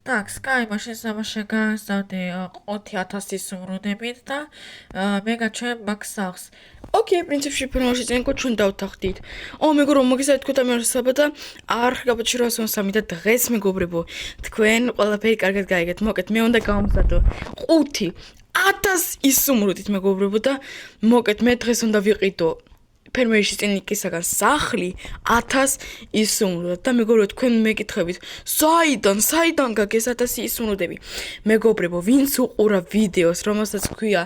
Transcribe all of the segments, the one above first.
Так, Sky მაშინ სამაშე განსწავდი 5000 სუმრუდებით და მე გაჩვენ მაგ სახს. ოკეი, პრინციპში ფინალში წენკო ჩვენ დავთანხმდით. მეგობრებო, მოგესალმებით თქვენ ამერსაბა და არხგაბაჩი 803 და დღეს მეგობრებო, თქვენ ყველაფერი კარგად გაიგეთ. მოკეთ, მე უნდა გავამზადო 5000 ისუმრუდით მეგობრებო და მოკეთ, მე დღეს უნდა ვიყიდო ფერმერის წინიკისაგან სახლი 1000 ისუმრუდად და მეგობრებო თქვენ მეკითხებით საიდან გაგეს 1000 ისუმრუდები მეგობრებო ვინც უყურა ვიდეოს რომელსაც ქვია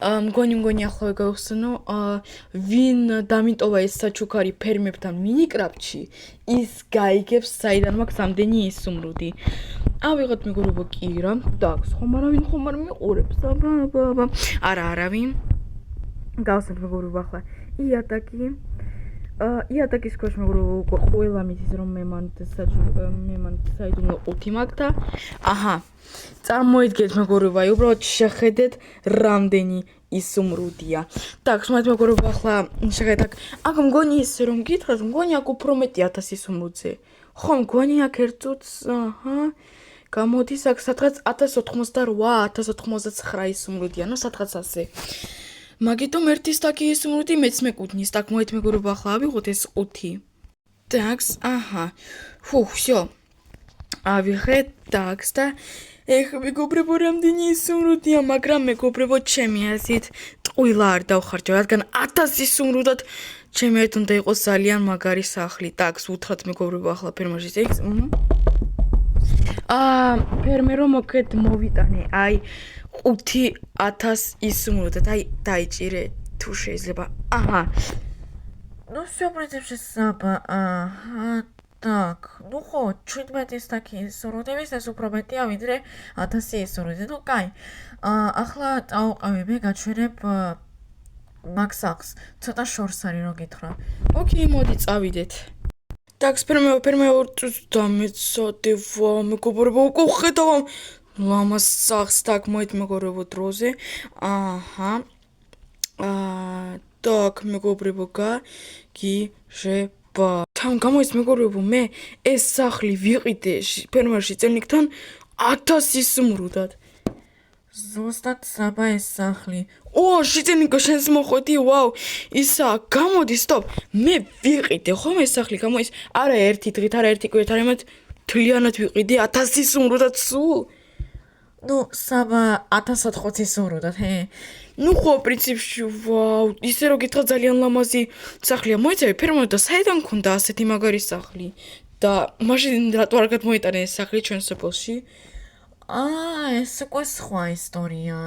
მგონი ახლავე გავხსენო ვინ დამიტოვა ეს საჩუქარი ფერმებთან მინიკრაფტში ის გაიგებს საიდან მაქვს ამდენი ისუმრუდი ავიღოთ მეგობრებო კი რა დაგს ხომ არ მიყურებს აბა არავინ გავსეთ მეგობრებო ახლა იატაკის ქვეშ მეგობრებო უკვე ყველა მითის რომ მე მან საიდუმლო 5 მაქვს და აჰა წარმოიდგინეთ მეგობრებო აი უბრალოდ შეხედეთ რამდენი ისუმრუდია так смотрите მეგობრებო ახლა შეხედეთ აქ მგონი ისე რომ გითხრათ მგონი აქ უფრო მეტი 1000 ისუმრუდზე ხო მგონი აქ ერთ წუთს აჰა გამოდის აქ სადღაც 1088 1099 ისუმრუდია ნუ სადღაც ასე მაგიტომ ერთი სტაკი ისუმრუდი მეც მეკუთვნის так მოით მეგობრებო ახლა ავიღოთ ეს 5 такс აჰა всё ავიღეთ такс და ეხ მეგობრებო რამდენი ისუმრუდია მაგრამ მეგობრებო ჩემი აზრით ტყუილა არ დავხარჯო რადგან 1000 ისუმრუდად ჩემი აზრით უნდა იყოს ძალიან მაგარი სახლი такс უთხრათ მეგობრებო ახლა ფერმაში ეს ფერმერო მოკეთ მოვიტანე აი 5000 ისუმრუდად აი დაიჭირე თუ შეიძლება აჰა Ну всё, в принципе, саба. Ага. Так, ну ხო, 17 სტაკი სურვდების ეს უფრო მეტია ვიდრე 1000 სურვდი. Ну, კაი. ახლა წავყავი მე გაჩვენებ მაგ სახს. ცოტა შორს არის რო გითხრა. ოკეი, მოდი წავიდეთ. так, ფერმერო დამეცოდე ვა, მეგობრებო, უკვე ხედავ ლამას სახს, так, მოით მეგობრებო დროზე. აჰა. так, მეგობრებო, გაგიჟება. თან გამოის მეგობრებო, მე ეს სახლი ვიყიდე ფერმერში წელნიკთან 1000 ისუმრუდად. ზუსტად საბა ეს სახლი. შიწენიკო შენს მოხვედი, ვაუ, ისა, გამოდი, სტოპ. მე ვიყიდე, ხომ ეს სახლი გამოის? არა ერთი დღით, არა ერთი კვირით, არამედ თლიანად ვიყიდე 1000 ისუმრუდად სულ. Ну, саба 1080 სურვდად, ჰე. ну ხო, პრინციპში, ვაუ, ისე რომ გითხრა ძალიან ლამაზი სახლია. მოიცავი ფერმერ და საიდან გქონდა ასეთი მაგარი სახლი? და მაშინ რატო არ გადმოიტანე ეს სახლი ჩვენ სოფელში? ეს უკვე სხვა ისტორია.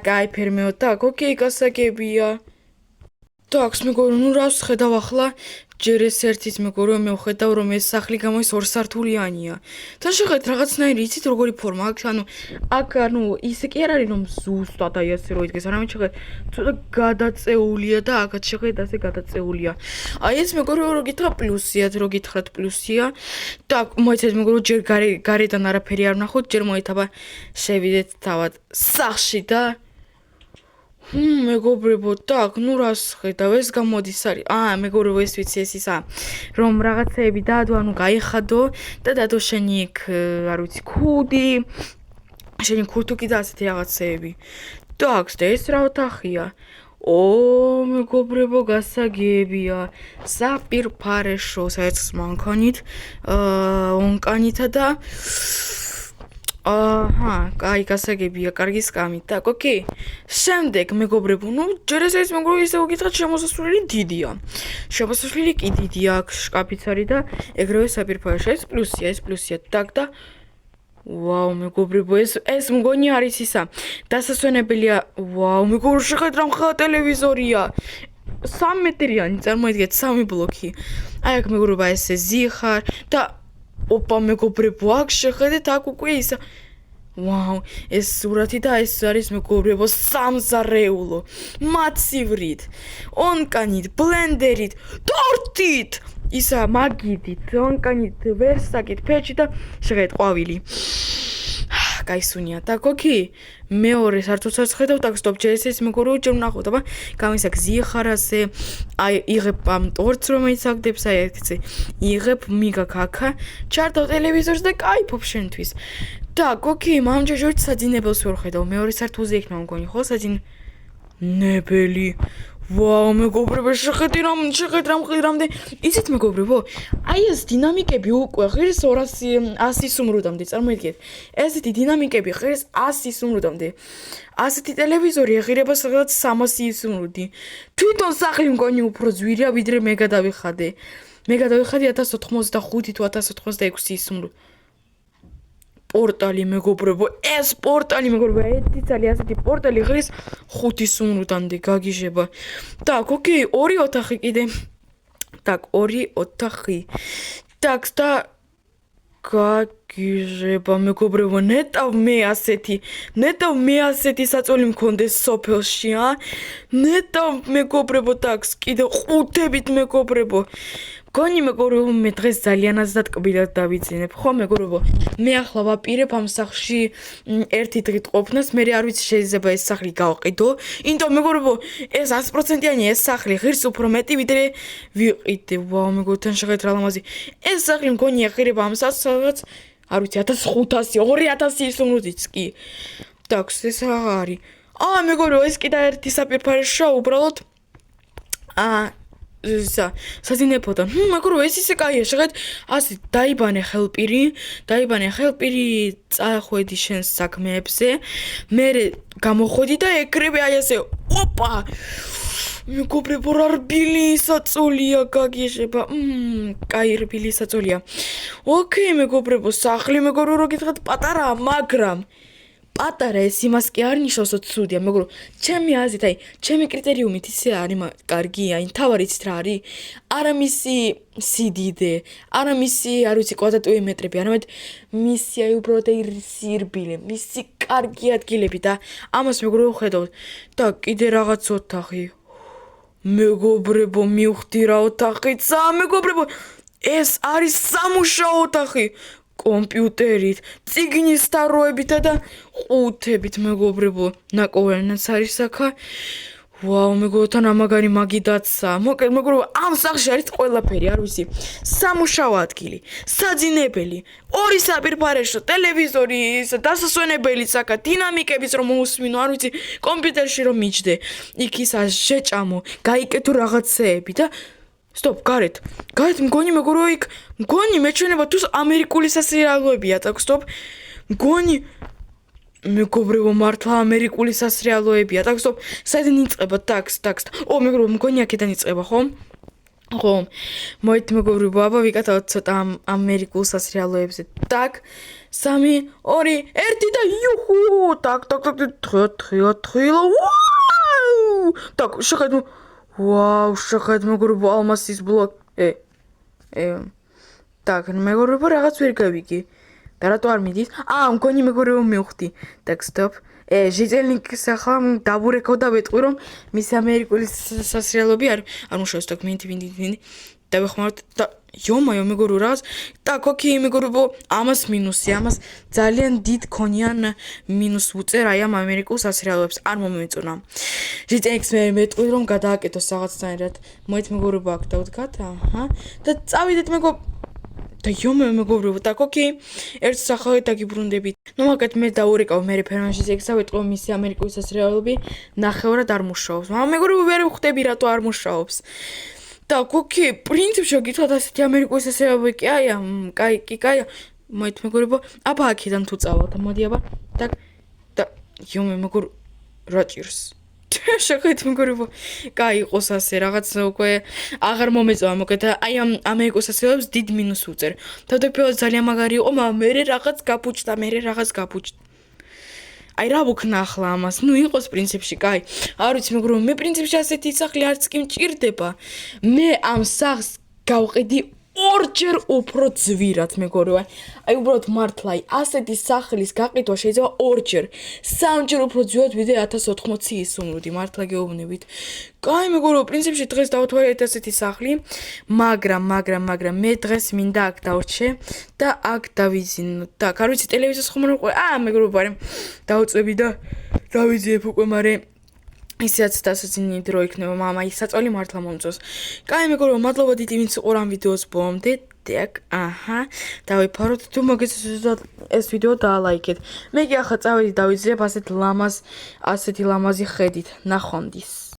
კაი ფერმეო, так, ოკეი, გასაგებია. так, მეგობრებო, ну რას ხედავ ახლა? ჯერ ეს ერთის მეგობრებო, მე ვხედავ რომ ეს სახლი გამოის 2 სართულიანია. თან შეხედეთ რაღაცნაირი იცით როგორი ფორმა აქვს, აქ ისე კი არ არის რომ ზუსტად აი ასე რო იდგეს, არამედ შეხედეთ ცოტა გადაწეულია და აქაც შეხედეთ ასე გადაწეულია. აი ეს მეგობრებო რო გითხრა პლუსიად, რო გითხრათ პლუსია. так, მოიცადეთ მეგობრებო, ჯერ გარედან არაფერი არ ვნახოთ, ჯერ მოითაბა შევიდეთ თავად სახლში და მეგობრებო, так, ну რას ხედავ ეს გამოდის არის. მეგობრებო, ეს ვიცი ეს ისა, რომ რაღაცეები დაადო, გაიხადო და დადო შენი იქ, არ ვიცი, ქუდი, შენი ქურთუკი და ასეთი რაღაცეები. так, და ეს რა ოთახია? მეგობრებო, გასაგებია. საპირფარეშო, საერთოდ მანქანით, ონკანითა და კაი, გასაგებია, კარგი სკამით. так, ოკეი. შემდეგ, მეგობრებო, ჯერ ეს მეგობრებო, ისე ვგითხრათ, შემოსასვლელი დიდია. შემოსასვლელი კი დიდია, აქ შკაფიც არის და ეგრევე საპირფარეშო. ეს პლუსია. так, და ვაუ, მეგობრებო, ეს მგონი არის ისა. დასასვენებელია. ვაუ, მეგობრებო, შეხედეთ რა მხოლოდ ტელევიზორია. 3 მეტრიანი, წარმოიდგინეთ, 3 ბლოკი. აი აქ მეგობრებო, ესე ზიხარ და ოპა მეგობრებო, აქ შეხედეთ, აქ უკვე ისა. ვაუ, ეს სურათი და ეს არის მეგობრებო, სამზარეულო, მაცივრით, ონკანით, ბლენდერით, ტორტით, ისა მაგიდით, ონკანით, ვერსაკით, ფეჩით და შეხედეთ ყვავილი. კაი სუნია. Так, окей. მეორე სართულსაც ხედავ, так, стоп, ჯერ მეგობრებო, ჯერ ვნახოთ, აბა, გამისაკ ზიხარ ასე, აი, იღებ ამ ტორტს, რომელიც აგდებს, აი, ეგცე. იღებ მიგა კაკა, ჩარდავ ტელევიზორს და кайფობ შენთვის. Так, окей, მამჯერჯერით საძინებელს ვერ ხედავ. მეორე სართულზე იქნება მგონი, ხო, საძინებელი. ვაუ, მეგობრებო, შეხედე რამდენი. იცით მეგობრებო, აი ეს დინამიკები უკვე ღირს 100 სუმრუდამდე, წარმოიდგინეთ. ესეთი დინამიკები ღირს 100 სუმრუდამდე. ასეთი ტელევიზორი ეღირება სადღაც 300 სუმრუდი. თვითონ სახლი მგონი უფრო ძვირია, ვიდრე მე გადავიხადე. მე გადავიხადე 1085 თუ 1086 სუმრუდი. პორტალი მეგობრებო, ეს პორტალი მეგობრებო, ერთი წელი ასეთი პორტალი ღირს 5 სუმრუდამდე გაგიჟება. Так, окей, 2 ოთახი კიდე. Так, 2 ოთახი. Так, და გაგიჟება მეგობრებო, ნეტავ მე ასეთი საწოლი მქონდეს სოფელში, ნეტავ მეგობრებო, так, კიდე 5-ებით მეგობრებო. გონი მეგობრებო, მე დღეს ძალიან აზრად კბილად დავიძინებ, ხო მეგობრებო? მე ახლა ვაპირებ ამ სახლში ერთი დღით ყოფნას, მე არ ვიცი შეიძლება ეს სახლი გავყიდო. იმიტომ მეგობრებო, ეს 100%-იანი ეს სახლი ღირს უფრო მეტი ვიდრე ვიყიდე. ვაუ, მეგობრებო, თან შეგეთ რა ლამაზი. ეს სახლი მგონი ეღირება ამ სახლს, არ ვიცი 1500, 2000 სუმრუდიც კი. Так, ეს რა არის? მეგობრებო, ეს კიდე ერთი საფირფარეშა უბრალოდ საძინებოდან. მეგობრებო, ეს ისე კაია, შეგეთ ასე დაიბანე ხელპირი, წახვედი შენს საქმეებზე. მე გამოხვედი და ეკრები აი ასე. ოპა! მეგობრებო, რა რბილი საწოლია გაგიჟება. კაი რბილი საწოლია. ოკეი, მეგობრებო, სახლი მეგობრებო, რო გითხრათ პატარაა, მაგრამ პატარა ეს იმას კი არ ნიშნავს, რომ ცუდია, მეგობრებო. ჩემი აზრით, აი, ჩემი კრიტერიუმით ისე არის, კარგია, აი, თავარი იცით რა არის? არა მისი სიდიდე, არა მისი, არ ვიცი, კვადრატმეტრები, არამედ მისი აი უბრალოდ აი სირბილე, მისი კარგი ადგილები და ამას მეგობრებო ხედავთ. და კიდე რაღაც ოთახი. მეგობრებო, მივხვდი რა ოთახიცა, მეგობრებო. ეს არის სამუშაო ოთახი. კომპიუტერით, წიგნის თაროებითა და ყუთებით მეგობრებო, ნაკოვარიანაც არის აქა. ვაუ, მეგობრებო, თან ამაგარი მაგიდაცა. მოკლედ მეგობრებო, ამ სახლში არის ყველაფერი, არ ვიცი. სამუშაო ადგილი, საძინებელი, 2 საფირფარეშო, ტელევიზორი, დასასვენებელი საკა, დინამიკების რომ მოусმინო, არ ვიცი, კომპიუტერში რომ მიჯდე. იქ ისა შეჭამო, გაიკეთო რაღაცეები და Stop, გარეთ მგონი მეგობრებო, იქ მგონი მეჩვენება თუ ამერიკული სასრიალოებია, так, stop. მგონი მეგობრებო, მართლა ამერიკული სასრიალოებია, так, stop. საიდან იწყება, так. მეგობრებო, მგონი აქედან იწყება, ხო? ხო. მოით მეგობრებო, აბა ვიკათავთ ცოტა ამერიკულ სასრიალოებზე. Так, 3, 2, 1 და იუჰუ! Так, თხილა. ვაუ! Так, შეხედო Вау, შეხედე მეგობრებო, ალმასის ბლოკ. Так, მეგობრებო, რაღაც ვერ გავიგე. და რატო არ მიდის? მგონი მეგობრებო მივხვდი. Так, stop. ჟიტელნიკის ახლა დაბურეკავ და ვეტყვი რომ მის ამერიკული სასრიალოები არ მუშაობს, так, მინდი. და ვეხმაროთ და იომაიო მეგობრებო, რაღაც. Так, окей, მეგობრებო, ამას მინუსი, ამას ძალიან დიდ ქონიან მინუს უწერ აი ამ ამერიკულ სასრიალოებს. არ მომეწონა. ჟიტელნიკს მე მეტყვი რომ გადააკეთოს რაღაცნაირად. მოით მეგობრებო, აქ დავდგათ, და წავიდეთ მეგობრებო. და მეგობრებო, так, окей. ერთ სახალით დაგიბრუნდებით. მაგათ მე დაურეკავ მე ფერმაში ზეგსა ვეტყვი რომ მისი ამერიკული სასრიალოები ნახევრად არ მუშაობს. მეგობრებო, ვერ ვხვდები რატო არ მუშაობს. Так, окей, პრინციპში გითხრათ ასეთი ამერიკული სასრიალოები კი აია, კაია. მოით მეგობრებო, აბა აქედან თუ წავალთ, მოდი აბა. Так, და მეგობრებო, რა ჭირს? შეხედე მეგობრებო, კაი იყოს ასე, რაღაც უკვე აღარ მომეწონა, მოკეთ აი ამ ამერიკულ სასრიალოებს დიდ მინუსს უწერ. თავდაპირველად ძალიან მაგარი იყო, მაგრამ მე რაღაც გაფუჭდა. აი რა ვქნა ახლა ამას? იყოს პრინციპში, კაი. არ ვიცი მეგობრებო, მე პრინციპში ასეთი სახლი არც კი მჭირდება. მე ამ სახლს გავყიდი ორჯერ უფრო ძვირად მეგობრებო. აი უბრალოდ მართლა ასეთი სახლის გაყიდვა შეიძლება ორჯერ, სამჯერ უფრო ძვირად ვიდრე 1080 ისუნლოდი, მართლა გეუბნებით. კაი მეგობრებო, პრინციპში დღეს დავთვალეთ ასეთი სახლი, მაგრამ მე დღეს მინდა აქ დავრჩე და აქ დავიზინო. და არ ვიცი ტელევიზორს ხომ არ ვიყურე. მეგობრებო, არა დავწვევი და დავიძიებ უკვე, მაგრამ ისეაც დასაძინი დრო იქნება, მამა ის საწოლი მართლა მომწონს. კაი მეგობრებო, მადლობა დიდი ვინც უყურა ამ ვიდეოს ბოლომდე. დიახ, დავიფაროთ. თუ მოგეცეთ ეს ვიდეო დაალაიქეთ. მე კი ახლა წავედი დავიძიებ ასეთი ლამაზი ხედით. ნახვამდის.